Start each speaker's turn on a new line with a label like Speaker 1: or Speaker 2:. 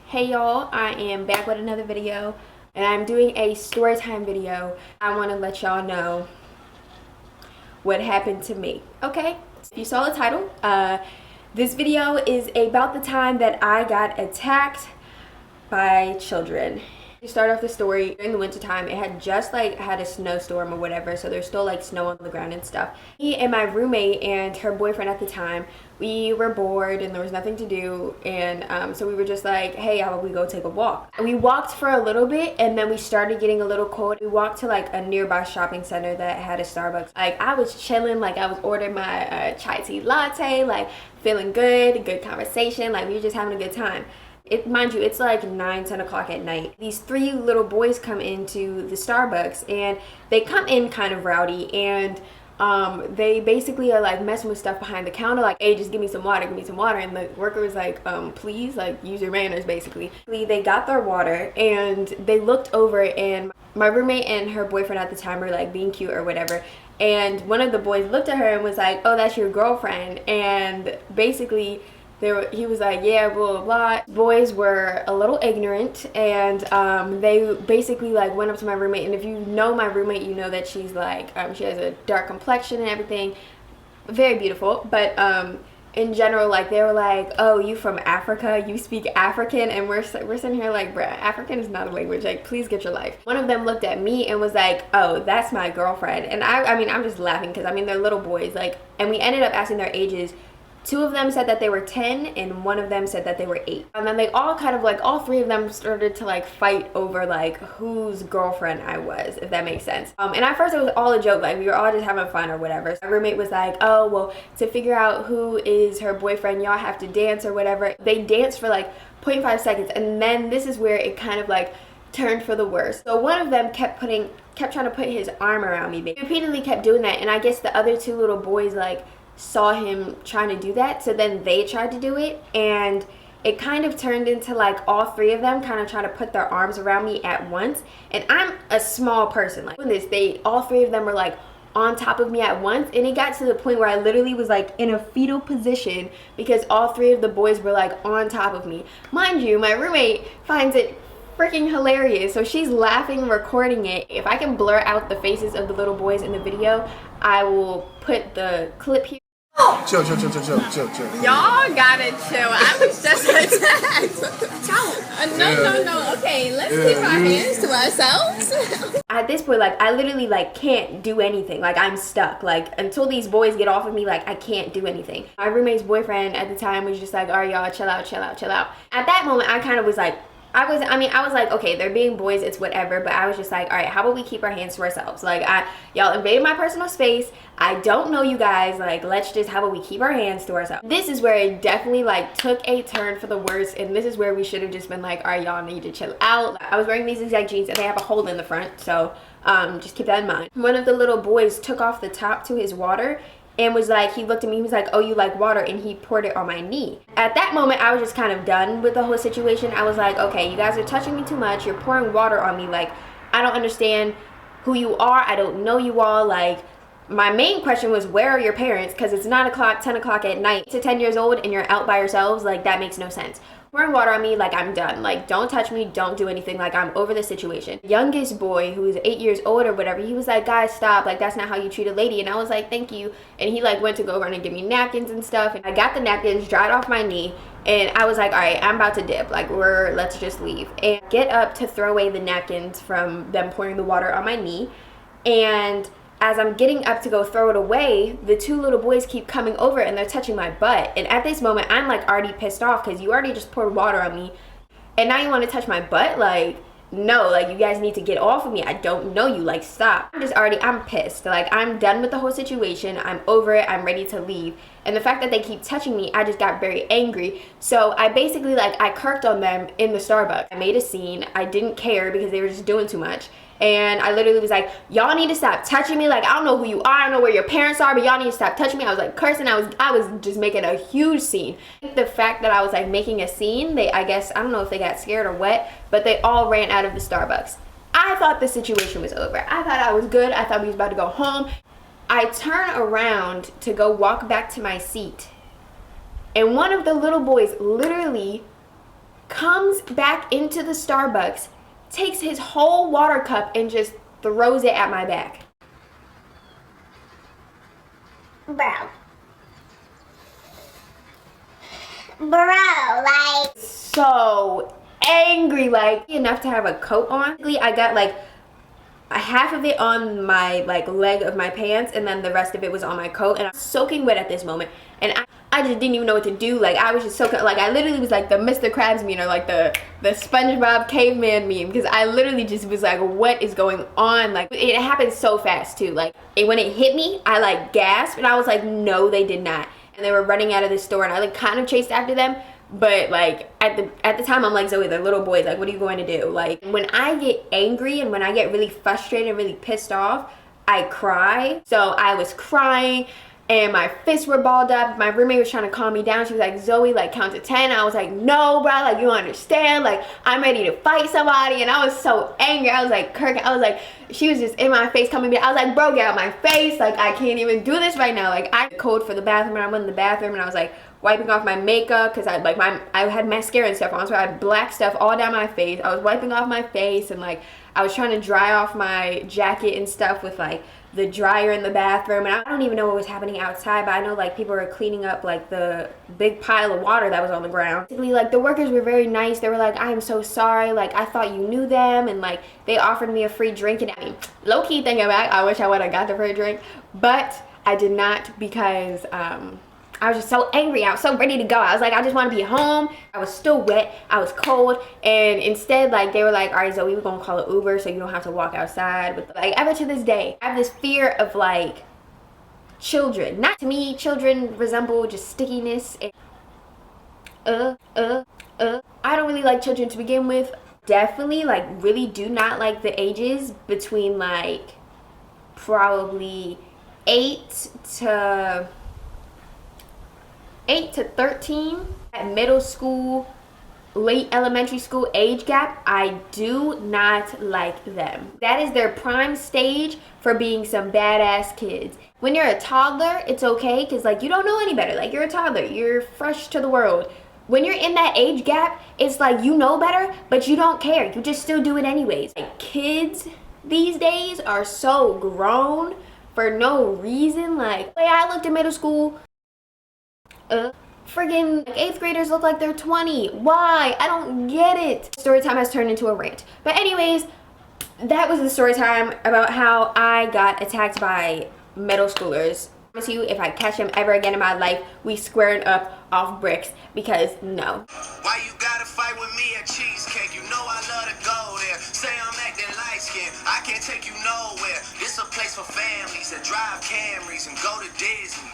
Speaker 1: Hey y'all, I am back with another video and I'm doing a story time video. I want to let y'all know what happened to me, okay? If you saw the title, this video is about the time that I got attacked by children. To start off the story, during the winter time, it had just had a snowstorm or whatever, so there's still snow on the ground and stuff. Me and my roommate and her boyfriend at the time, we were bored and there was nothing to do, and so we were just like, hey, how about we go take a walk? We walked for a little bit and then we started getting a little cold. We walked to a nearby shopping center that had a Starbucks. I was chilling, I was ordering my chai tea latte, feeling good conversation, we were just having a good time. Mind you, it's 9-10 o'clock at night. These three little boys come into the Starbucks and they come in kind of rowdy, and they basically are messing with stuff behind the counter, hey, just give me some water, and the worker was please, use your manners, basically. They got their water and they looked over, and my roommate and her boyfriend at the time were being cute or whatever, and one of the boys looked at her and was like, oh, that's your girlfriend, and basically he was like, yeah, blah, blah, blah. Boys were a little ignorant, and they basically went up to my roommate, and if you know my roommate, you know that she's she has a dark complexion and everything, very beautiful, but in general, they were like, oh, you from Africa, you speak African, and we're sitting here bruh, African is not a language, please get your life. One of them looked at me and was like, oh, that's my girlfriend, and I mean, I'm just laughing because they're little boys, and we ended up asking their ages. Two of them said that they were 10 and one of them said that they were 8. And then they all kind of all three of them started to fight over whose girlfriend I was, if that makes sense. And at first it was all a joke, we were all just having fun or whatever. My roommate was like, oh, well, to figure out who is her boyfriend, y'all have to dance or whatever. They danced for 0.5 seconds, and then this is where it kind of turned for the worst. So one of them kept trying to put his arm around me. He repeatedly kept doing that, and I guess the other two little boys saw him trying to do that, so then they tried to do it, and it kind of turned into all three of them kind of trying to put their arms around me at once, and I'm a small person. All three of them were on top of me at once, and it got to the point where I literally was in a fetal position because all three of the boys were on top of me. Mind you, my roommate finds it freaking hilarious, so she's laughing, recording it. If I can blur out the faces of the little boys in the video, I will put the clip here.
Speaker 2: Chill. Y'all
Speaker 3: gotta chill. I was just attacked. No. Okay, let's keep our hands to ourselves.
Speaker 1: At this point, I literally can't do anything. I'm stuck. Until these boys get off of me, I can't do anything. My roommate's boyfriend at the time was just all right, y'all, chill out. At that moment, I kind of was I was like, okay, they're being boys, it's whatever, but I was just all right, how about we keep our hands to ourselves? Y'all invaded my personal space. I don't know you guys. Let's just, how about we keep our hands to ourselves? This is where it definitely took a turn for the worse, and this is where we should have just been all right, y'all need to chill out. I was wearing these exact jeans and they have a hole in the front, so just keep that in mind. One of the little boys took off the top to his water and was he looked at me, he was like, oh, you like water, and he poured it on my knee. At that moment, I was just kind of done with the whole situation. I was like, okay, you guys are touching me too much, you're pouring water on me, I don't understand who you are, I don't know you all. My main question was, where are your parents? Because it's 9 o'clock, 10 o'clock at night to 10 years old and you're out by yourselves, that makes no sense. Pouring water on me, I'm done. Don't touch me, don't do anything, I'm over the situation. Youngest boy, who was 8 years old or whatever, he was like, guys, stop, that's not how you treat a lady. And I was like, thank you. And he went to go around and give me napkins and stuff, and I got the napkins, dried off my knee, and I was like, all right, I'm about to dip, let's just leave. And get up to throw away the napkins from them pouring the water on my knee, and as I'm getting up to go throw it away, the two little boys keep coming over and they're touching my butt. And at this moment, I'm already pissed off because you already just poured water on me, and now you want to touch my butt? No, you guys need to get off of me. I don't know you, stop. I'm pissed. I'm done with the whole situation. I'm over it. I'm ready to leave. And the fact that they keep touching me, I just got very angry. So I basically I kirked on them in the Starbucks. I made a scene. I didn't care because they were just doing too much. And I literally was like, y'all need to stop touching me. I don't know who you are, I don't know where your parents are, but y'all need to stop touching me. I was cursing. I was just making a huge scene. The fact that I was making a scene, I guess, I don't know if they got scared or what, but they all ran out of the Starbucks. I thought the situation was over. I thought I was good. I thought we was about to go home. I turn around to go walk back to my seat, and one of the little boys literally comes back into the Starbucks, takes his whole water cup and just throws it at my back.
Speaker 2: Bro, like,
Speaker 1: so angry, like enough to have a coat on. I got like a half of it on my like leg of my pants, and then the rest of it was on my coat, and I was soaking wet at this moment, and I just didn't even know what to do. Like I was just soaking, like I literally was like the Mr. Krabs meme, or like the SpongeBob caveman meme, because I literally just was like, what is going on? Like it happened so fast too. Like when it hit me, I like gasped, and I was like, no, they did not. And they were running out of the store, and I like kind of chased after them, but like at the time I'm like, Zoe, they're little boys, like what are you going to do? Like when I get angry and when I get really frustrated and really pissed off, I cry. So I was crying and my fists were balled up. My roommate was trying to calm me down. She was like, Zoe, like count to 10. I was like, no, bro, like you don't understand. Like I'm ready to fight somebody. And I was so angry. I was like, Kirk, I was like, she was just in my face coming me. I was like, bro, get out my face. Like I can't even do this right now. Like I code for the bathroom, and I went in the bathroom and I was like wiping off my makeup, because I had mascara and stuff on, so I had black stuff all down my face. I was wiping off my face, and like I was trying to dry off my jacket and stuff with like the dryer in the bathroom, and I don't even know what was happening outside, but I know like people were cleaning up like the big pile of water that was on the ground. Basically, like the workers were very nice. They were like, I am so sorry, like I thought you knew them, and like they offered me a free drink. And I mean, low-key thinking back, I wish I would have got the free drink, but I did not, because I was just so angry. I was so ready to go. I was like, I just want to be home. I was still wet. I was cold. And instead, like, they were like, all right, Zoe, we're going to call an Uber so you don't have to walk outside. But like, ever to this day, I have this fear of like children. Not to me, children resemble just stickiness. And, I don't really like children to begin with. Definitely, like, really do not like the ages between like probably 8 to 13. At middle school, late elementary school age gap, I do not like them. That is their prime stage for being some badass kids. When you're a toddler, it's okay, because like you don't know any better. Like you're a toddler, you're fresh to the world. When you're in that age gap, it's like you know better, but you don't care. You just still do it anyways. Like kids these days are so grown for no reason. Like the way I looked in middle school, friggin' like 8th graders look like they're 20. Why? I don't get it. Storytime has turned into a rant. But anyways, that was the story time about how I got attacked by middle schoolers. I promise you, if I catch them ever again in my life, we squaring up off bricks, because no.
Speaker 4: Why you gotta fight with me at Cheesecake? You know I love to go there. Say I'm acting light skinned, I can't take you nowhere. This a place for families that drive Camrys and go to Disney.